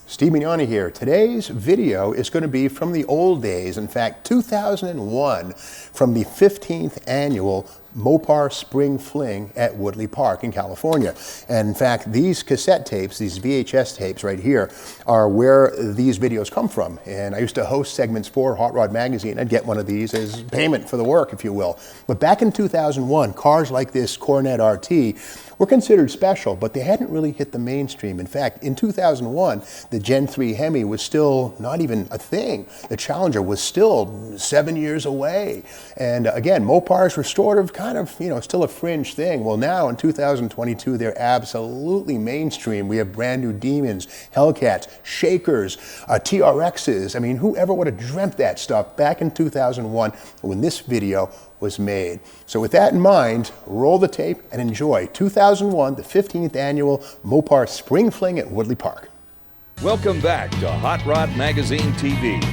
Steve Mignani here. Today's video is going to be from the old days. In fact, 2001, from the 15th annual Mopar Spring Fling at Woodley Park in California. And in fact, these cassette tapes, these VHS tapes right here, are where these videos come from. And I used to host segments for Hot Rod Magazine. I'd get one of these as payment for the work, if you will. But back in 2001, cars like this Coronet RT were considered special, but they hadn't really hit the mainstream. In fact, in 2001, the Gen III Hemi was still not even a thing. The Challenger was still 7 years away. And again, Mopars were sort of still a fringe thing. Well, now in 2022, they're absolutely mainstream. We have brand new Demons, Hellcats, Shakers, TRXs. I mean, whoever would have dreamt that stuff back in 2001 when this video was made? So with that in mind, roll the tape and enjoy 2001, the 15th annual Mopar Spring Fling at Woodley Park. Welcome back to Hot Rod Magazine TV.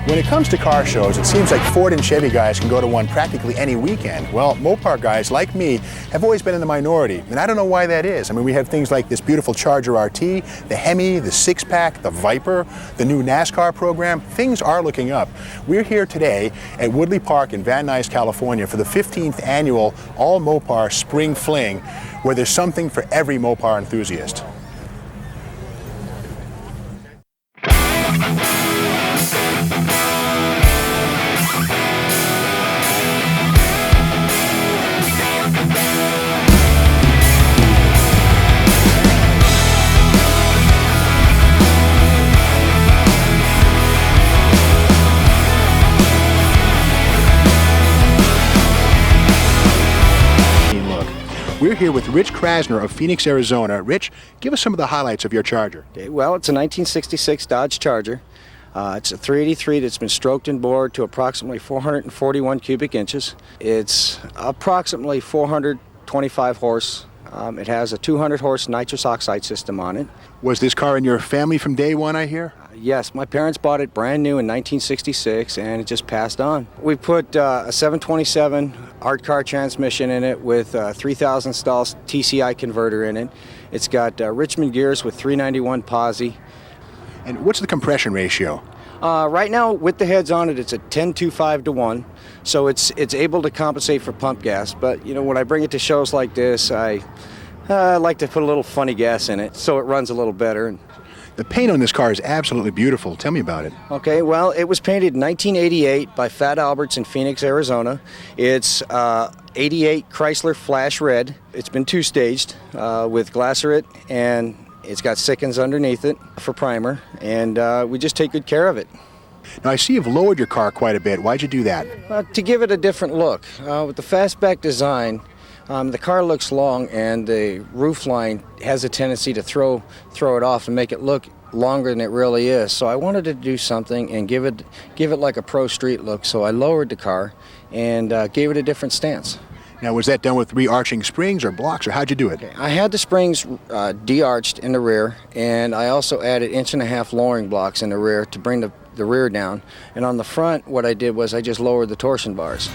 When it comes to car shows, it seems like Ford and Chevy guys can go to one practically any weekend. Well, Mopar guys like me have always been in the minority, and I don't know why that is. I mean, we have things like this beautiful Charger RT, the Hemi, the six-pack, the Viper, the new NASCAR program. Things are looking up. We're here today at Woodley Park in Van Nuys, California for the 15th annual All Mopar Spring Fling, where there's something for every Mopar enthusiast. We're here with Rich Krasner of Phoenix, Arizona. Rich, give us some of the highlights of your Charger. Okay, well, it's a 1966 Dodge Charger. It's a 383 that's been stroked and bored to approximately 441 cubic inches. It's approximately 425 horse. It has a 200 horse nitrous oxide system on it. Was this car in your family from day one, I hear? Yes, my parents bought it brand new in 1966 and it just passed on. We put a 727 art car transmission in it with a 3000 stall TCI converter in it. It's got Richmond gears with 391 posi. And what's the compression ratio? Right now, with the heads on it, it's a 10-2-5 to 1, so it's able to compensate for pump gas. But you know, when I bring it to shows like this, I like to put a little funny gas in it so it runs a little better. The paint on this car is absolutely beautiful. Tell me about it. Okay, well, it was painted in 1988 by Fat Alberts in Phoenix, Arizona. It's 88 Chrysler Flash Red. It's been two-staged with Glycerin, and it's got Sikkens underneath it for primer, and we just take good care of it. Now, I see you've lowered your car quite a bit. Why'd you do that? To give it a different look. With the fastback design, the car looks long, and the roof line has a tendency to throw it off and make it look longer than it really is. So I wanted to do something and give it like a pro street look. So I lowered the car and gave it a different stance. Now, was that done with re-arching springs or blocks, or how'd you do it? Okay. I had the springs de-arched in the rear, and I also added 1.5-inch lowering blocks in the rear to bring the rear down. And on the front, what I did was I just lowered the torsion bars.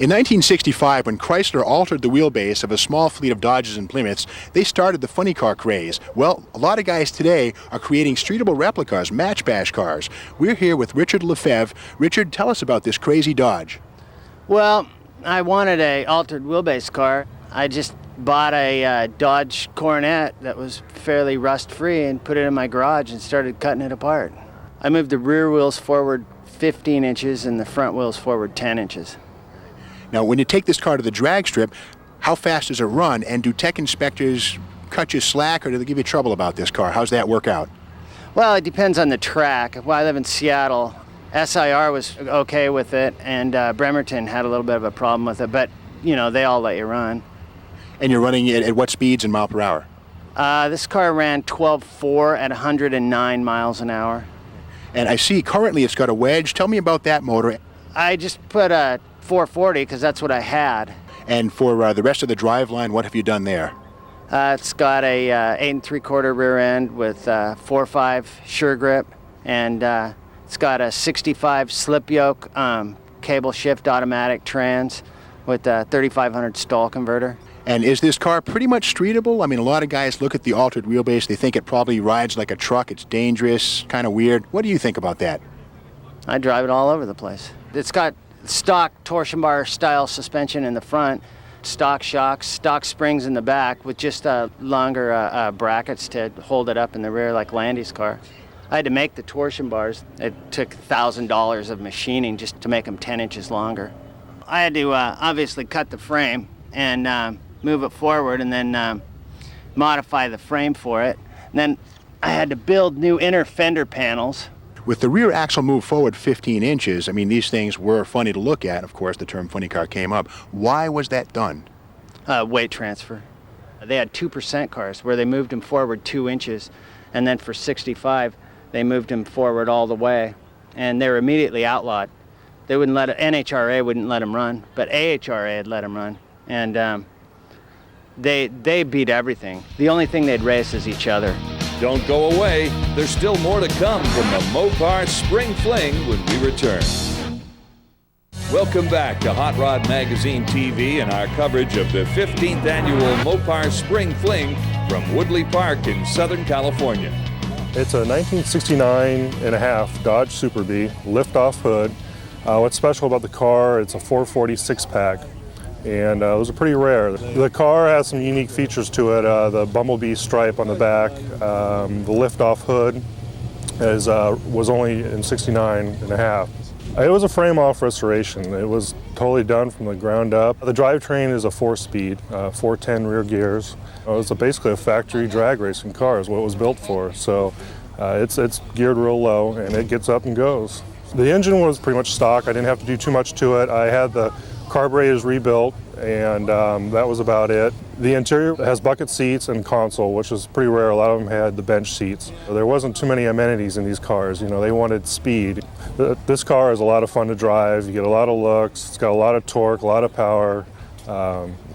In 1965, when Chrysler altered the wheelbase of a small fleet of Dodges and Plymouths, they started the funny car craze. Well, a lot of guys today are creating streetable replicas, match bash cars. We're here with Richard LeFevre. Richard, tell us about this crazy Dodge. Well, I wanted a altered wheelbase car. I just bought a Dodge Coronet that was fairly rust-free and put it in my garage and started cutting it apart. I moved the rear wheels forward 15 inches and the front wheels forward 10 inches. Now, when you take this car to the drag strip, how fast does it run? And do tech inspectors cut you slack, or do they give you trouble about this car? How's that work out? Well, it depends on the track. Well, I live in Seattle. SIR was okay with it, and Bremerton had a little bit of a problem with it, but, you know, they all let you run. And you're running it at what speeds in mile per hour? This car ran 12.4 at 109 miles an hour. And I see currently it's got a wedge. Tell me about that motor. I just put a 440 because that's what I had. And for the rest of the driveline, what have you done there? It's got a 8 3/4 rear end with 4.5 sure grip, and it's got a 65 slip yoke cable shift automatic trans, with a 3500 stall converter. And is this car pretty much streetable? I mean, a lot of guys look at the altered wheelbase, they think it probably rides like a truck, it's dangerous, kind of weird. What do you think about that? I drive it all over the place. It's got stock torsion bar style suspension in the front, stock shocks, stock springs in the back with just longer brackets to hold it up in the rear like Landy's car. I had to make the torsion bars. It took $1,000 of machining just to make them 10 inches longer. I had to obviously cut the frame and move it forward and then modify the frame for it. And then I had to build new inner fender panels. With the rear axle moved forward 15 inches, I mean, these things were funny to look at. Of course, the term funny car came up. Why was that done? Weight transfer. They had 2% cars where they moved them forward 2 inches, and then for 65, they moved them forward all the way, and they were immediately outlawed. They wouldn't let NHRA wouldn't let them run, but AHRA had let them run, and they beat everything. The only thing they'd race is each other. Don't go away. There's still more to come from the Mopar Spring Fling when we return. Welcome back to Hot Rod Magazine TV and our coverage of the 15th annual Mopar Spring Fling from Woodley Park in Southern California. It's a 1969 and a half Dodge Super Bee lift-off hood. What's special about the car, it's a 440 six-pack. And those are pretty rare. The car has some unique features to it. The bumblebee stripe on the back, the lift-off hood was only in 69 and a half. It was a frame-off restoration. It was totally done from the ground up. The drivetrain is a 4-speed, 410 rear gears. It was basically a factory drag racing car is what it was built for. So it's geared real low and it gets up and goes. The engine was pretty much stock. I didn't have to do too much to it. I had the carburetors rebuilt, and that was about it. The interior has bucket seats and console, which is pretty rare. A lot of them had the bench seats. There wasn't too many amenities in these cars. You know, they wanted speed. This car is a lot of fun to drive. You get a lot of looks. It's got a lot of torque, a lot of power.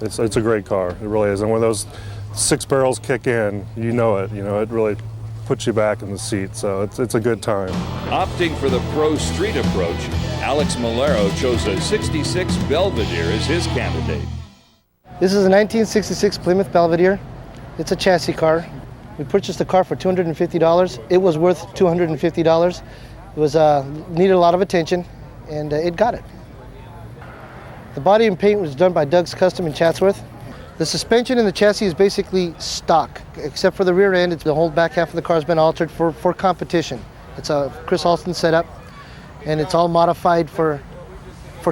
It's a great car. It really is. And when those 6 barrels kick in, you know it. You know, it really puts you back in the seat. So it's a good time. Opting for the pro street approach, Alex Malero chose a 66 Belvedere as his candidate. This is a 1966 Plymouth Belvedere. It's a chassis car. We purchased the car for $250. It was worth $250. It was needed a lot of attention, and it got it. The body and paint was done by Doug's Custom in Chatsworth. The suspension in the chassis is basically stock, except for the rear end. The whole back half of the car has been altered for competition. It's a Chris Alston setup, and it's all modified for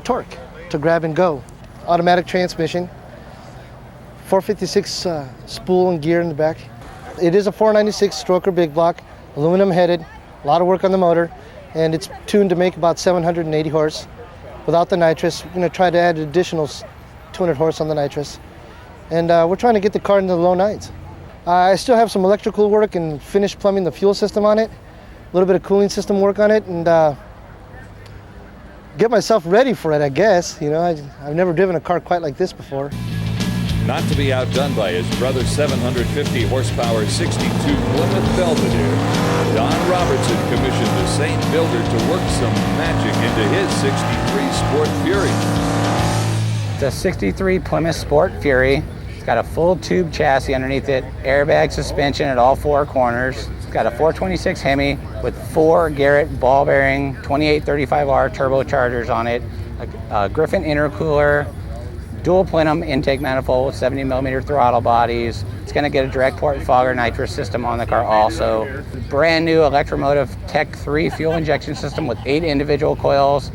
torque, to grab and go. Automatic transmission, 456 spool and gear in the back. It is a 496 stroker big block, aluminum headed, a lot of work on the motor, and it's tuned to make about 780 horse. Without the nitrous, we're going to try to add an additional 200 horse on the nitrous. And we're trying to get the car into the low 9s. I still have some electrical work and finished plumbing the fuel system on it, a little bit of cooling system work on it, and get myself ready for it, I guess. You know, I've never driven a car quite like this before. Not to be outdone by his brother's 750 horsepower 62 Plymouth Belvedere, Don Robertson commissioned the same builder to work some magic into his 63 Sport Fury. It's a 63 Plymouth Sport Fury. It's got a full tube chassis underneath it, airbag suspension at all 4 corners. It's got a 426 Hemi with 4 Garrett ball bearing 2835R turbochargers on it, a Griffin intercooler, dual plenum intake manifold, 70 millimeter throttle bodies. It's going to get a direct port fogger nitrous system on the car also. Brand new Electromotive Tech 3 fuel injection system with 8 individual coils.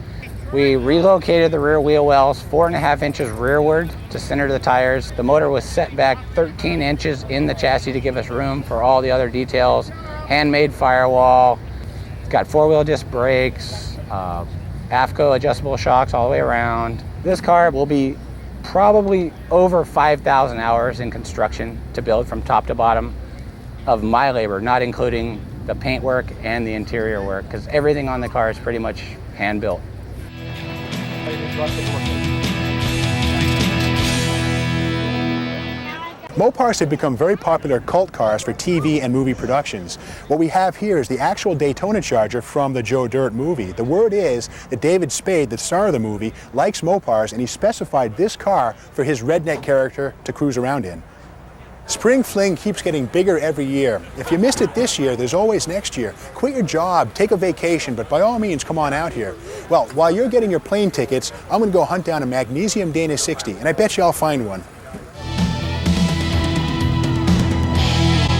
We relocated the rear wheel wells 4.5 inches rearward to center the tires. The motor was set back 13 inches in the chassis to give us room for all the other details. Handmade firewall. It's got 4-wheel disc brakes, AFCO adjustable shocks all the way around. This car will be probably over 5,000 hours in construction to build from top to bottom of my labor, not including the paint work and the interior work, because everything on the car is pretty much hand built. Mopars have become very popular cult cars for TV and movie productions. What we have here is the actual Daytona Charger from the Joe Dirt movie. The word is that David Spade, the star of the movie, likes Mopars, and he specified this car for his redneck character to cruise around in. Spring Fling keeps getting bigger every year. If you missed it this year, there's always next year. Quit your job, take a vacation, but by all means, come on out here. Well, while you're getting your plane tickets, I'm going to go hunt down a magnesium Dana 60, and I bet you I'll find one.